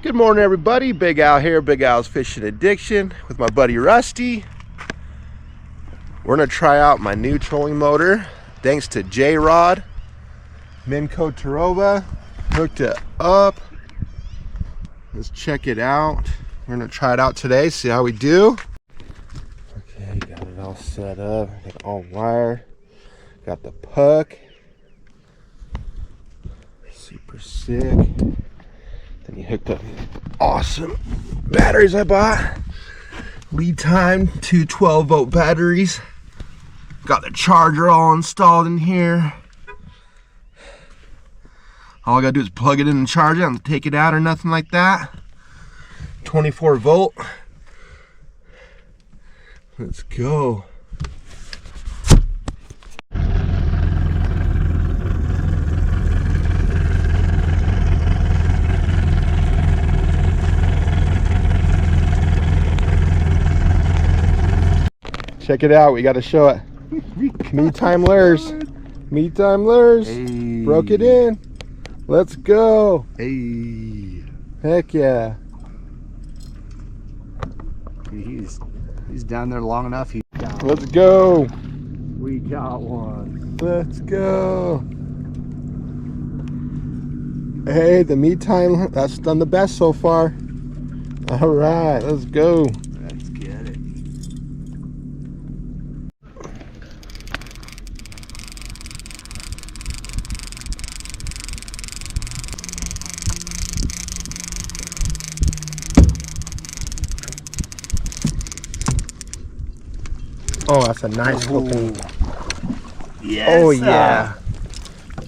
Good morning, everybody. Big Al here, Big Al's Fishing Addiction with my buddy Rusty. We're gonna try out my new trolling motor. Thanks to J-Rod, Minco Tarova, hooked it up. Let's check it out. We're gonna try it out today, see how we do. Okay, got it all set up. Got it all wired. Got the puck. Super sick. Then he hooked up awesome batteries I bought. Lead time, two 12-volt batteries. Got the charger all installed in here. All I gotta do is plug it in and charge it. I don't take it out or nothing like that. 24 volt. Let's go. Check it out, we got to show it. Me time lures. Me time lures. Hey. Broke it in. Let's go. Hey. Heck yeah. He's down there long enough. Let's go. We got one. Let's go. Hey, the me time, that's done the best so far. All right, let's go. Let's get it. Oh, that's a nice looking. Yes. Oh yeah.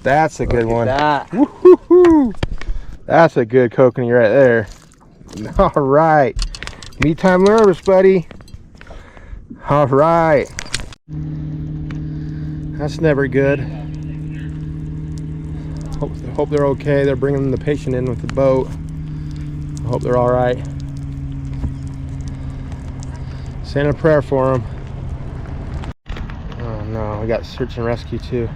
That's a good one. That. Woo-hoo-hoo. That's a good kokanee right there. All right. Me time lures, buddy. All right. That's never good. Hope they're okay. They're bringing the patient in with the boat. I hope they're all right. Saying a prayer for them. Oh no, we got search and rescue too.